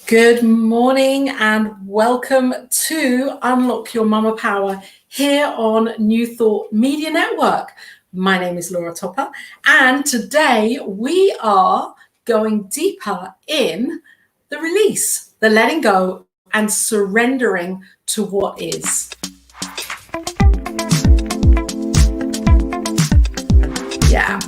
Good morning and welcome to Unlock Your Mama Power here on New Thought Media Network. My name is Laura Topper, and today we are going deeper in the release, the letting go and surrendering to what is. Yeah.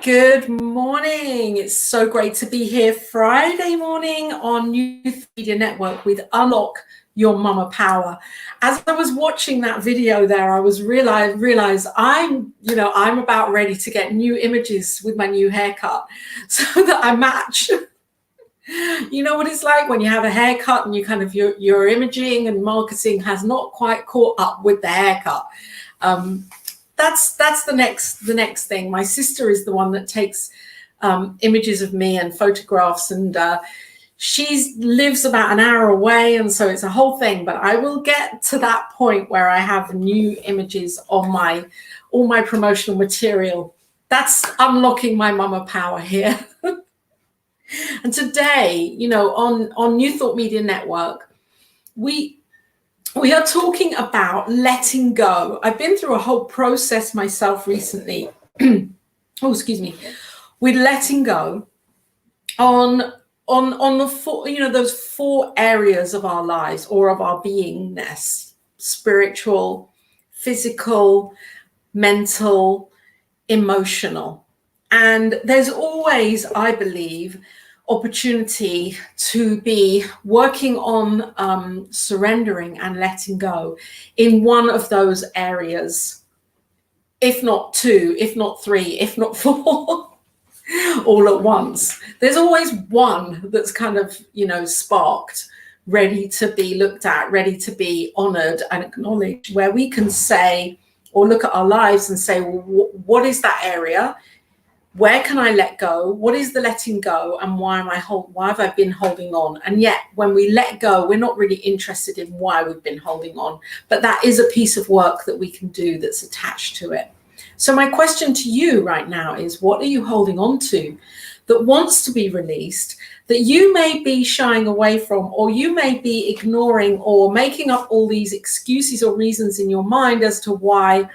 Good morning. It's so great to be here Friday morning on New Media Network with Unlock Your Mama Power. As I was watching that video there, I was realized I'm about ready to get new images with my new haircut so that I match. You know what it's like when you have a haircut and you kind of your imaging and marketing has not quite caught up with the haircut. That's the next thing. My sister is the one that takes images of me and photographs, and she lives about an hour away, and so it's a whole thing. But I will get to that point where I have new images on all my promotional material. That's unlocking my mama power here. And today, on New Thought Media Network, we are talking about letting go. I've been through a whole process myself recently. With letting go on the four, those 4 areas of our lives or of our beingness: spiritual, physical, mental, emotional. And there's always, I believe, opportunity to be working on surrendering and letting go in one of those areas, if not 2, if not 3, if not 4, all at once. There's always one that's kind of, sparked, ready to be looked at, ready to be honored and acknowledged, where we can say or look at our lives and say, well, what is that area? Where can I let go? What is the letting go? And why have I been holding on? And yet when we let go, we're not really interested in why we've been holding on, but that is a piece of work that we can do that's attached to it. So my question to you right now is, what are you holding on to that wants to be released, that you may be shying away from, or you may be ignoring or making up all these excuses or reasons in your mind as to why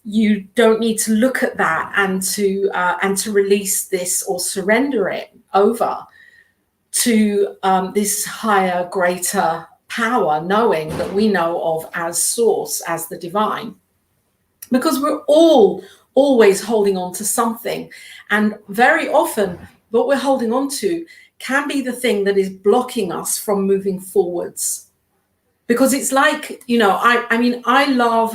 you don't need to look at that and to release this or surrender it over to this higher, greater power, knowing that we know of as source, as the divine. Because we're all always holding on to something, and very often what we're holding on to can be the thing that is blocking us from moving forwards. Because it's like, I love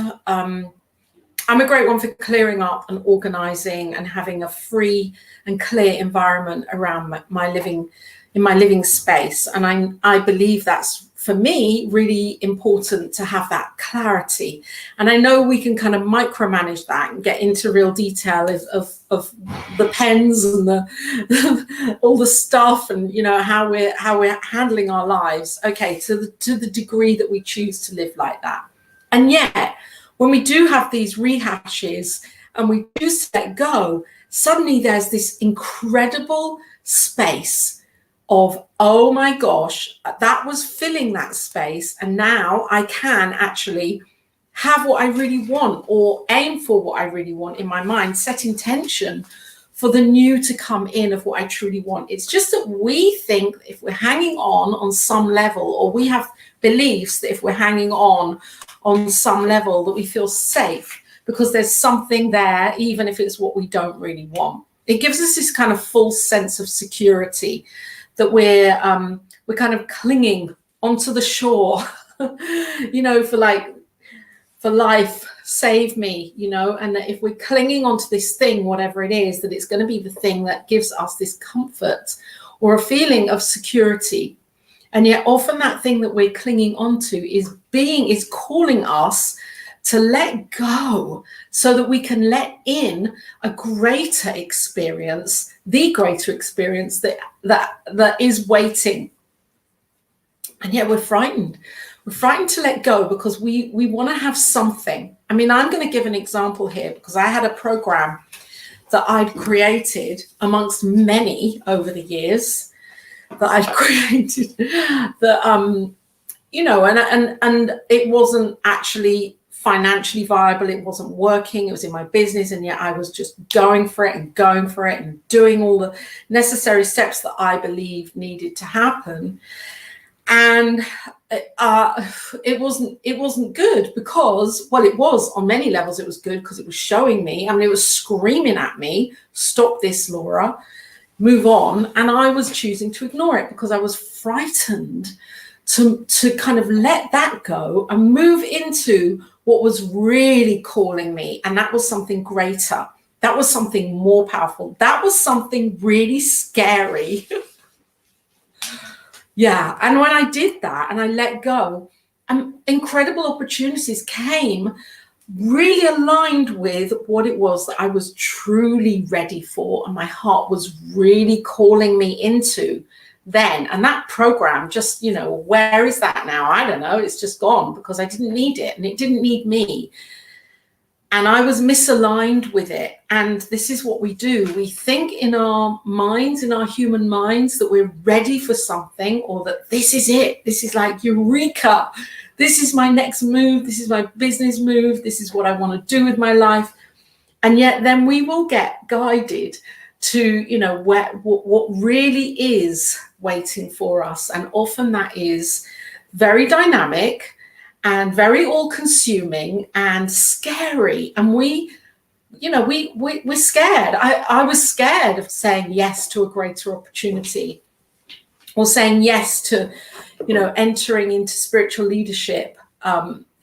I'm a great one for clearing up and organizing and having a free and clear environment around my living space. And I believe that's, for me, really important to have that clarity. And I know we can kind of micromanage that and get into real detail of the pens and the all the stuff and how we're handling our lives. Okay, to the degree that we choose to live like that. And yet, when we do have these rehashes and we do let go, suddenly there's this incredible space of, oh my gosh, that was filling that space. And now I can actually have what I really want or aim for what I really want in my mind, set intention for the new to come in of what I truly want. It's just that we think if we're hanging on some level, or we have beliefs that if we're hanging on some level that we feel safe because there's something there, even if it's what we don't really want. It gives us this kind of false sense of security that we're kind of clinging onto the shore, for life, save me, and that if we're clinging onto this thing, whatever it is, that it's going to be the thing that gives us this comfort or a feeling of security. And yet often that thing that we're clinging onto is calling us to let go so that we can let in a greater experience, the greater experience that is waiting. And yet we're frightened. We're frightened to let go because we want to have something. I mean, I'm going to give an example here because I had a program that I'd created amongst many over the years that I'd created that, and it wasn't actually financially viable. It wasn't working. It was in my business. And yet I was just going for it and doing all the necessary steps that I believed needed to happen. And it wasn't good because, well, it was on many levels. It was good because it was showing me. I mean, it was screaming at me, stop this, Laura, move on. And I was choosing to ignore it because I was frightened to kind of let that go and move into what was really calling me. And that was something greater. That was something more powerful. That was something really scary. Yeah, and when I did that and I let go, incredible opportunities came really aligned with what it was that I was truly ready for and my heart was really calling me into then. And that program just, where is that now? I don't know. It's just gone because I didn't need it and it didn't need me. And I was misaligned with it. And this is what we do. We think in our minds, in our human minds, that we're ready for something or that this is it. This is like eureka. This is my next move. This is my business move. This is what I want to do with my life. And yet then we will get guided to, what really is waiting for us. And often that is very dynamic and very all-consuming and scary. And we're scared. I was scared of saying yes to a greater opportunity or saying yes to, entering into spiritual leadership,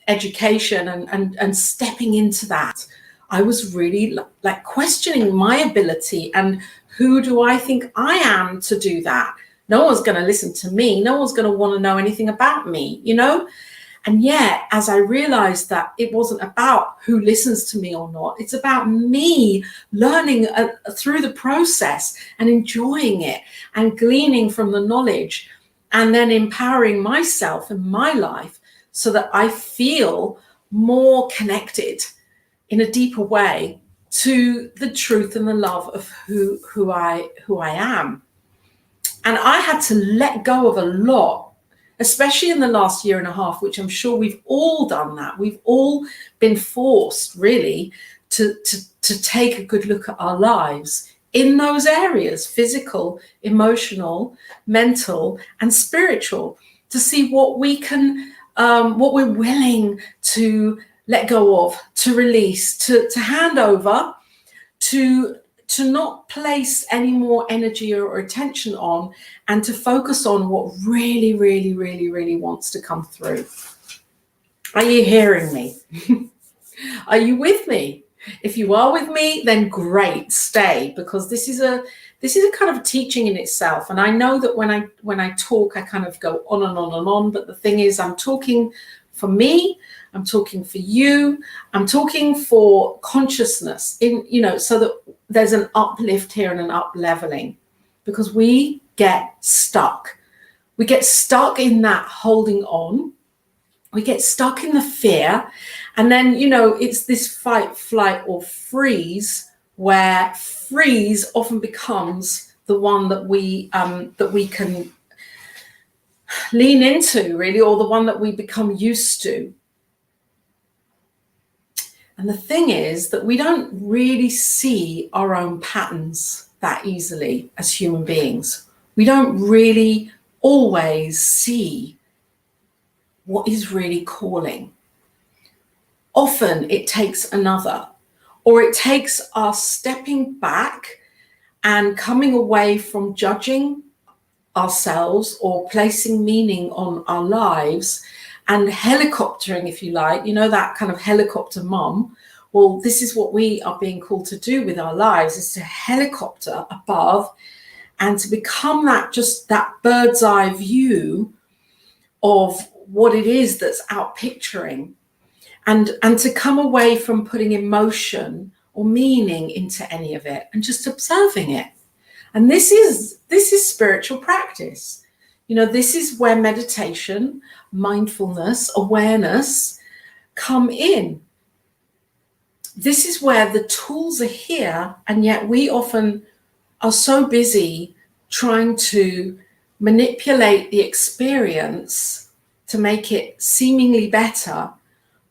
education and stepping into that. I was really like questioning my ability and who do I think I am to do that? No one's going to listen to me. No one's going to want to know anything about me, And yet, as I realized that it wasn't about who listens to me or not, it's about me learning through the process and enjoying it and gleaning from the knowledge and then empowering myself and my life so that I feel more connected in a deeper way to the truth and the love of who I am. And I had to let go of a lot, especially in the last year and a half, which I'm sure we've all done that. We've all been forced really to take a good look at our lives in those areas, physical, emotional, mental, and spiritual, to see what we can, what we're willing to let go of, to release, to hand over, to not place any more energy or attention on, and to focus on what really, really, really, really wants to come through. Are you hearing me? Are you with me? If you are with me, then great, stay, because this is a kind of teaching in itself. And I know that when I talk, I kind of go on and on and on. But the thing is, I'm talking for me. I'm talking for you. I'm talking for consciousness so that there's an uplift here and an up leveling, because we get stuck. We get stuck in that holding on. We get stuck in the fear. And then, it's this fight, flight, or freeze, where freeze often becomes the one that we can lean into, really, or the one that we become used to. And the thing is that we don't really see our own patterns that easily as human beings. We don't really always see what is really calling. Often it takes another, or it takes us stepping back and coming away from judging ourselves or placing meaning on our lives and helicoptering, if you like, you know, that kind of helicopter mum. Well, this is what we are being called to do with our lives, is to helicopter above and to become that, just that bird's eye view of what it is that's out picturing, and to come away from putting emotion or meaning into any of it and just observing it. And this is spiritual practice. You know, this is where meditation, mindfulness, awareness come in. This is where the tools are here, and yet we often are so busy trying to manipulate the experience to make it seemingly better,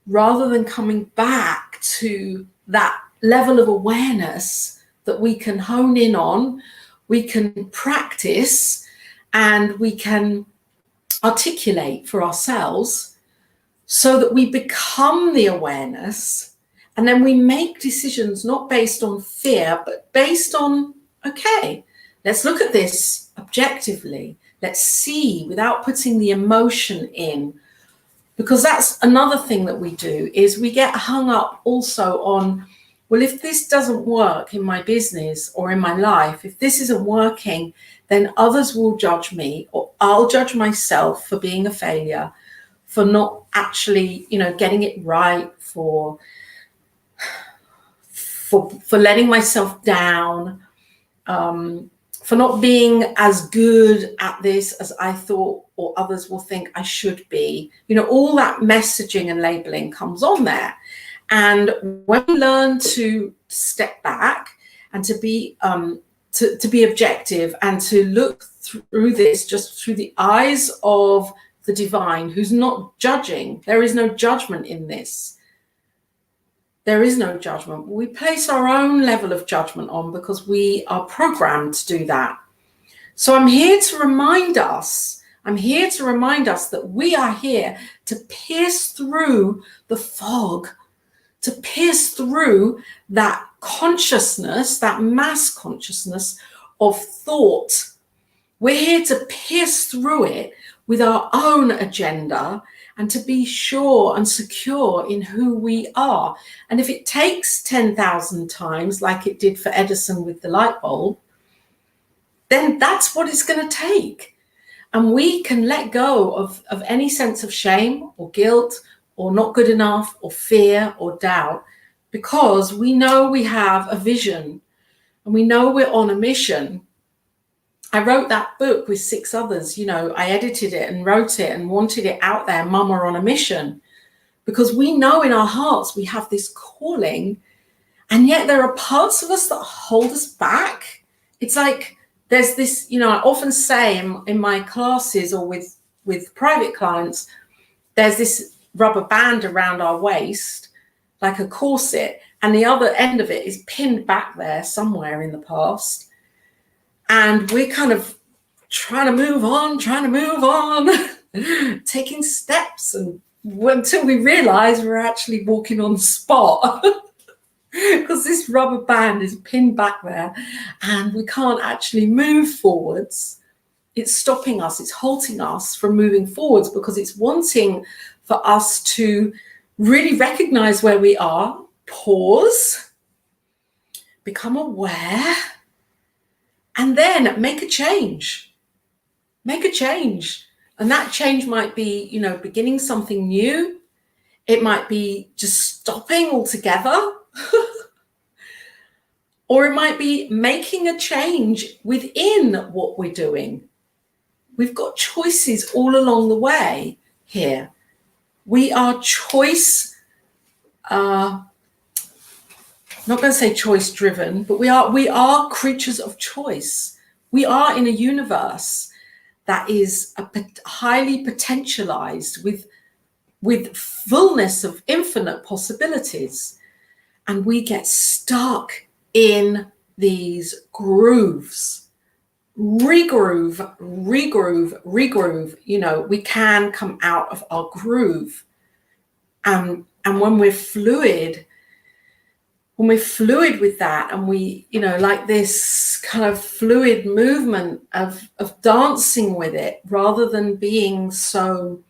rather than coming back to that level of awareness that we can hone in on, we can practice, and we can articulate for ourselves, so that we become the awareness, and then we make decisions not based on fear, but based on, okay, let's look at this objectively. Let's see without putting the emotion in. Because that's another thing that we do, is we get hung up also on, well, if this doesn't work in my business or in my life, if this isn't working, then others will judge me, or I'll judge myself for being a failure, for not actually, you know, getting it right, for letting myself down, for not being as good at this as I thought, or others will think I should be. You know, all that messaging and labeling comes on there. And when we learn to step back and to be objective and to look through this just through the eyes of the divine, who's not judging, there is no judgment in this. There is no judgment. We place our own level of judgment on because we are programmed to do that. So I'm here to remind us that we are here to pierce through the fog, to pierce through that consciousness, that mass consciousness of thought. We're here to pierce through it with our own agenda, and to be sure and secure in who we are. And if it takes 10,000 times, like it did for Edison with the light bulb, then that's what it's going to take. And we can let go of any sense of shame or guilt or not good enough or fear or doubt, because we know we have a vision and we know we're on a mission. I wrote that book with 6 others. You know, I edited it and wrote it and wanted it out there, Mama on a Mission, because we know in our hearts we have this calling, and yet there are parts of us that hold us back. It's like there's this, you know, I often say in my classes or with private clients, there's this rubber band around our waist, like a corset, and the other end of it is pinned back there somewhere in the past. And we're kind of trying to move on, taking steps, and until we realize we're actually walking on the spot because this rubber band is pinned back there and we can't actually move forwards. It's stopping us, it's halting us from moving forwards, because it's wanting for us to really recognize where we are, pause, become aware, and then make a change. And that change might be, you know, beginning something new. It might be just stopping altogether. Or it might be making a change within what we're doing. We've got choices all along the way here. We are not going to say choice driven, but we are creatures of choice. We are in a universe that is highly potentialized with fullness of infinite possibilities. and we get stuck in these grooves. Regroove, we can come out of our groove. And when we're fluid with that, and we, like this kind of fluid movement of dancing with it, rather than being so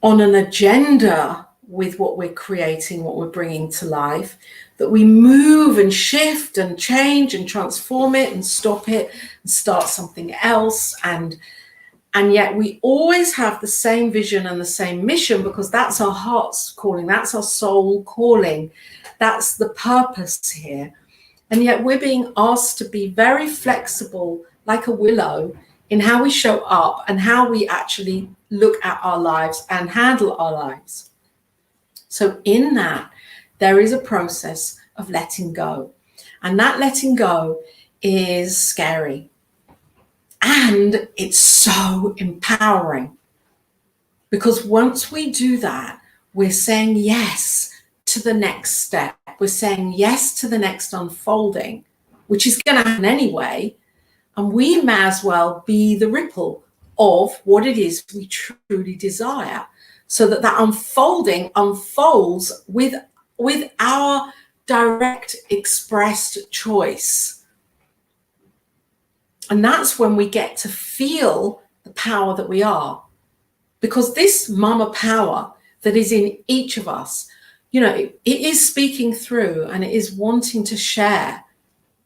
on an agenda with what we're creating, what we're bringing to life, that we move and shift and change and transform it and stop it and start something else. And yet we always have the same vision and the same mission, because that's our heart's calling, that's our soul calling, that's the purpose here. And yet we're being asked to be very flexible, like a willow, in how we show up and how we actually look at our lives and handle our lives. So in that, there is a process of letting go. And that letting go is scary. And it's so empowering, because once we do that, we're saying yes to the next step. We're saying yes to the next unfolding, which is going to happen anyway. And we may as well be the ripple of what it is we truly desire, so that unfolding unfolds with our direct expressed choice. And that's when we get to feel the power that we are. Because this mama power that is in each of us, it is speaking through, and it is wanting to share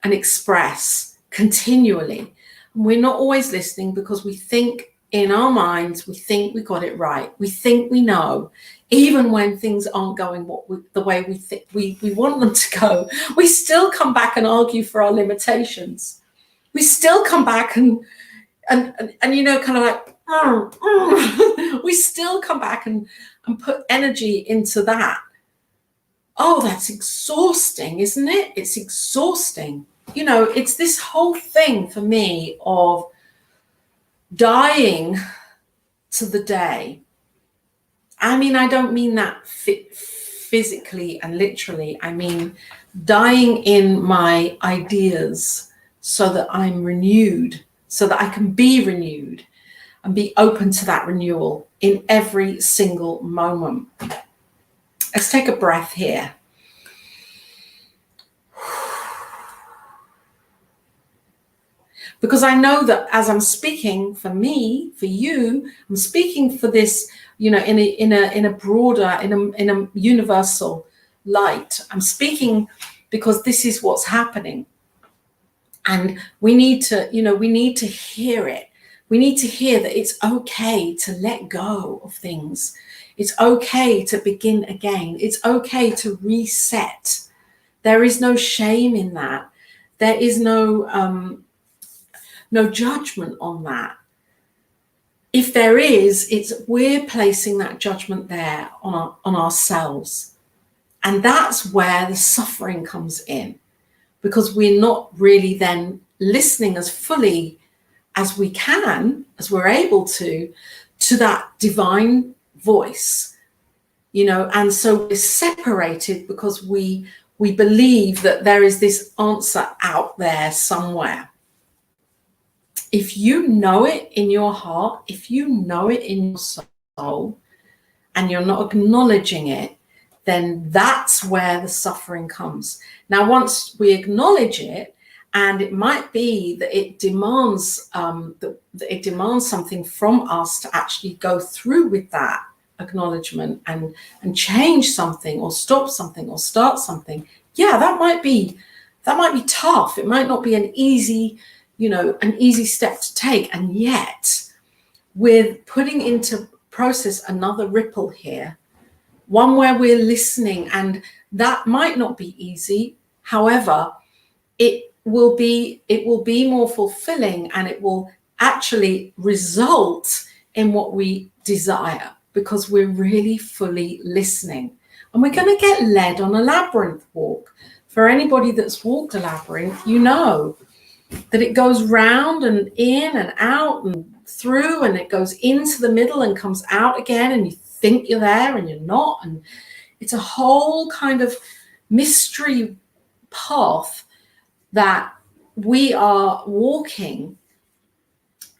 and express continually. And we're not always listening, because we think in our minds, we think we got it right. We think we know, even when things aren't going the way we think we want them to go. We still come back and argue for our limitations. We still come back and kind of like, we still come back and put energy into that. Oh, that's exhausting, isn't it? It's exhausting. It's this whole thing for me of dying to the day. I mean, I don't mean that physically and literally. I mean, dying in my ideas, so that I'm renewed, so that I can be renewed and be open to that renewal in every single moment. Let's take a breath here. Because I know that as I'm speaking for me, for you, I'm speaking for this, in a broader, in a universal light. I'm speaking because this is what's happening. And we need to hear it. We need to hear that it's okay to let go of things. It's okay to begin again. It's okay to reset. There is no shame in that. There is no judgment on that. If there is, we're placing that judgment there on ourselves. And that's where the suffering comes in, because we're not really then listening as fully as we can, as we're able to that divine voice, and so we're separated because we believe that there is this answer out there somewhere. If you know it in your heart, if you know it in your soul, and you're not acknowledging it, then that's where the suffering comes. Now, once we acknowledge it, and it might be that it demands something from us to actually go through with that acknowledgement and change something, or stop something, or start something. Yeah, that might be tough. It might not be an easy step to take. And yet, with putting into process another ripple here, one where we're listening, and that might not be easy. However, it will be more fulfilling, and it will actually result in what we desire, because we're really fully listening. And we're going to get led on a labyrinth walk. For anybody that's walked a labyrinth, you know that it goes round and in and out and through, and it goes into the middle and comes out again, and you think you're there and you're not, and It's a whole kind of mystery path that we are walking,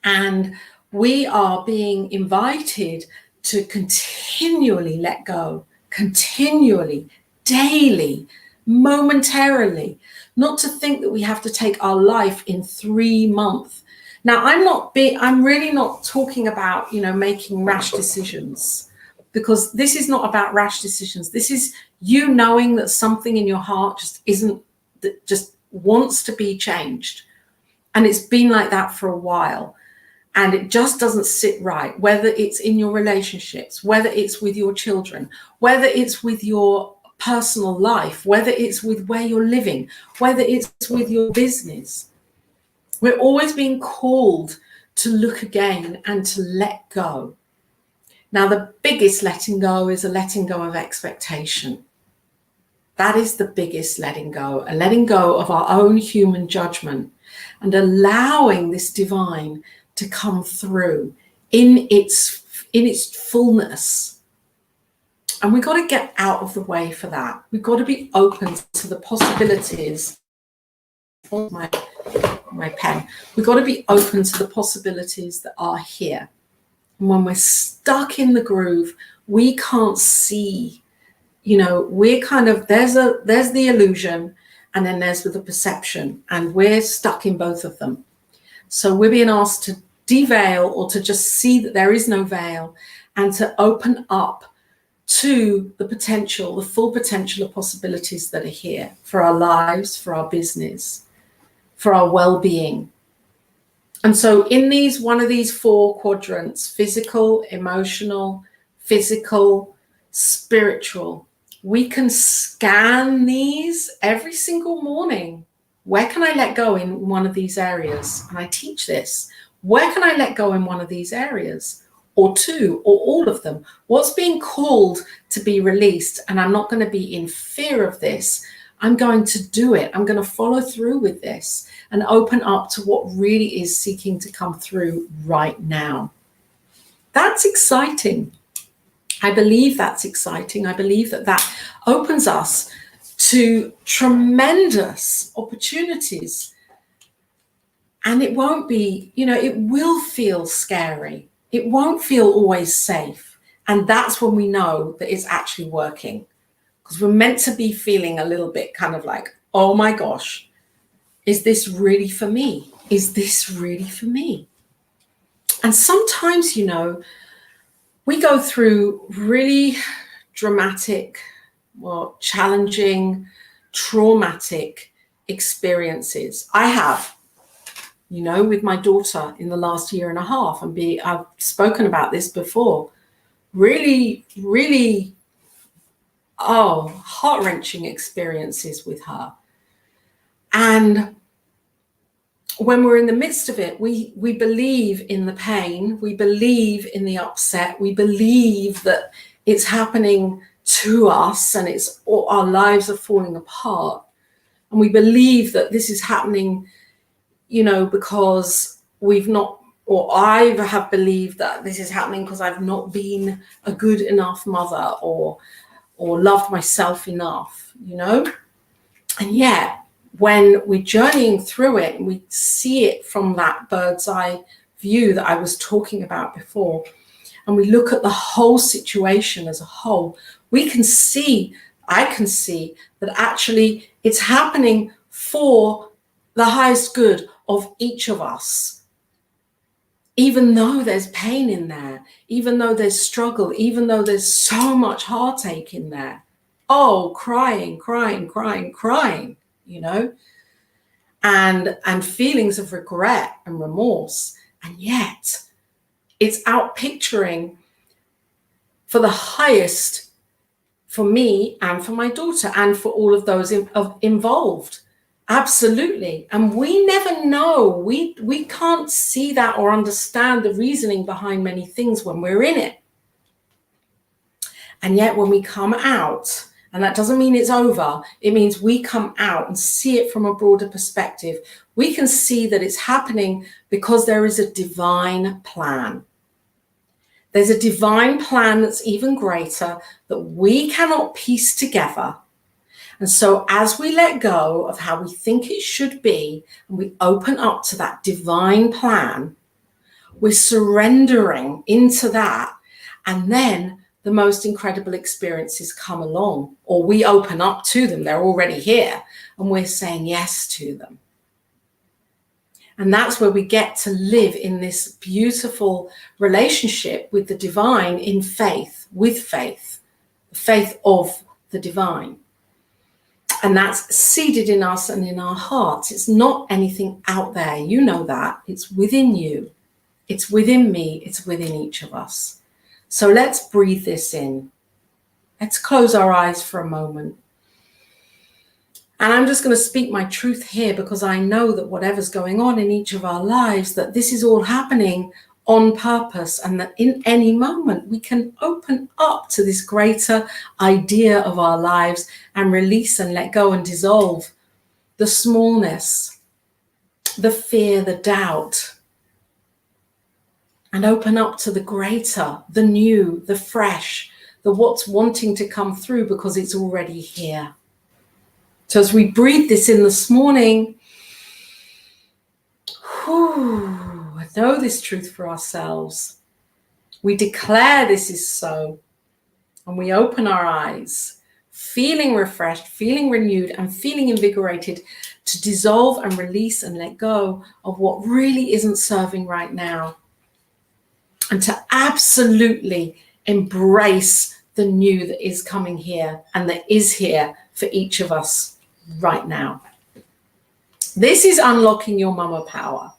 and we are being invited to continually let go, continually, daily, momentarily, not to think that we have to take our life in 3 months. Now, I'm really not talking about, making rash decisions, because this is not about rash decisions. This is you knowing that something in your heart just wants to be changed. And it's been like that for a while. And it just doesn't sit right, whether it's in your relationships, whether it's with your children, whether it's with your personal life, whether it's with where you're living, whether it's with your business. We're always being called to look again and to let go. Now, the biggest letting go is a letting go of expectation. That is the biggest letting go, a letting go of our own human judgment and allowing this divine to come through in its fullness. And we've got to get out of the way for that. We've got to be open to the possibilities. My pen. We've got to be open to the possibilities that are here. And when we're stuck in the groove, we can't see, we're kind of, there's the illusion, and then there's the perception, and we're stuck in both of them. So we're being asked to deveil, or to just see that there is no veil, and to open up to the potential, the full potential of possibilities that are here for our lives, for our business, for our well-being. And so in one of these 4 quadrants, physical, emotional, physical, spiritual, we can scan these every single morning. Where can I let go in one of these areas? And I teach this. Where can I let go in one of these areas? Or 2, or all of them? What's being called to be released? And I'm not going to be in fear of this. I'm going to do it. I'm going to follow through with this and open up to what really is seeking to come through right now. That's exciting. I believe that's exciting. I believe that opens us to tremendous opportunities. And it won't be, it will feel scary. It won't feel always safe. And that's when we know that it's actually working. Because we're meant to be feeling a little bit kind of like, oh my gosh, is this really for me? Is this really for me? And sometimes, we go through really dramatic, challenging, traumatic experiences. I have, with my daughter in the last 1.5 years, and I've spoken about this before, really, really, heart-wrenching experiences with her. And when we're in the midst of it, we believe in the pain, we believe in the upset, we believe that it's happening to us and our lives are falling apart. And we believe that this is happening, because I have believed that this is happening because I've not been a good enough mother or loved myself enough, And yet, when we're journeying through it and we see it from that bird's eye view that I was talking about before, and we look at the whole situation as a whole, I can see that actually it's happening for the highest good of each of us. Even though there's pain in there, even though there's struggle, even though there's so much heartache in there, crying, and feelings of regret and remorse. And yet it's out picturing for the highest for me and for my daughter and for all of those involved. Absolutely. And we never know. We can't see that or understand the reasoning behind many things when we're in it. And yet when we come out, and that doesn't mean it's over, it means we come out and see it from a broader perspective. We can see that it's happening because there is a divine plan. There's a divine plan that's even greater that we cannot piece together. And so as we let go of how we think it should be, and we open up to that divine plan, we're surrendering into that. And then the most incredible experiences come along, or we open up to them. They're already here, and we're saying yes to them. And that's where we get to live in this beautiful relationship with the divine in faith, with faith, the faith of the divine. And that's seeded in us and in our hearts. It's not anything out there. You know that. It's within you. It's within me. It's within each of us. So let's breathe this in. Let's close our eyes for a moment. And I'm just going to speak my truth here, because I know that whatever's going on in each of our lives, that this is all happening on purpose, and that in any moment we can open up to this greater idea of our lives and release and let go and dissolve the smallness, the fear, the doubt, and open up to the greater, the new, the fresh, the what's wanting to come through, because it's already here. So as we breathe this in this morning, know this truth for ourselves. We declare this is so, and we open our eyes, feeling refreshed, feeling renewed, and feeling invigorated to dissolve and release and let go of what really isn't serving right now, and to absolutely embrace the new that is coming here and that is here for each of us right now. This is Unlocking Your Mama Power.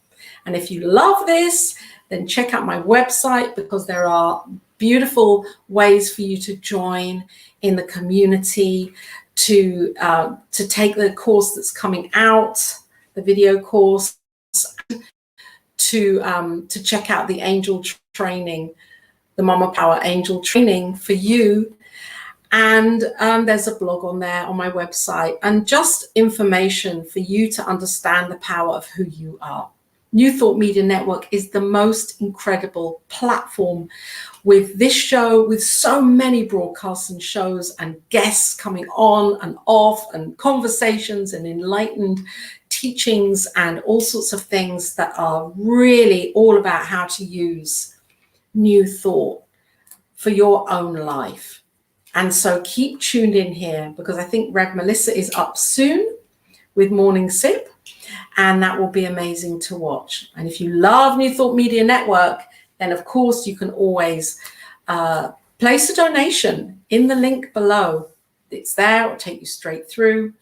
And if you love this, then check out my website, because there are beautiful ways for you to join in the community, to take the course that's coming out, the video course, to check out the angel training, the Mama Power Angel training for you. And there's a blog on there on my website, and just information for you to understand the power of who you are. New Thought Media Network is the most incredible platform, with this show, with so many broadcasts and shows and guests coming on and off, and conversations and enlightened teachings and all sorts of things that are really all about how to use new thought for your own life. And so keep tuned in here, because I think Rev Melissa is up soon with Morning Sip, and that will be amazing to watch. And if you love New Thought Media Network, then of course you can always place a donation in the link below. It's there, it'll take you straight through,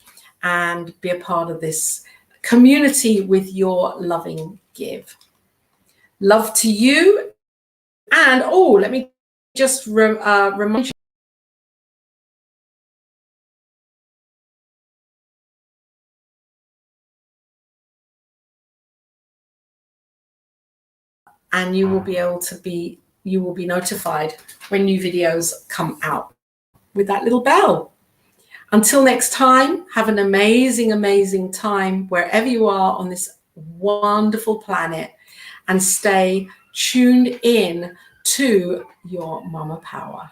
and be a part of this community with your loving give. Love to you. And let me just remind you, and you will be notified when new videos come out with that little bell. Until next time, have an amazing, amazing time wherever you are on this wonderful planet, and stay tuned in to your Mama Power.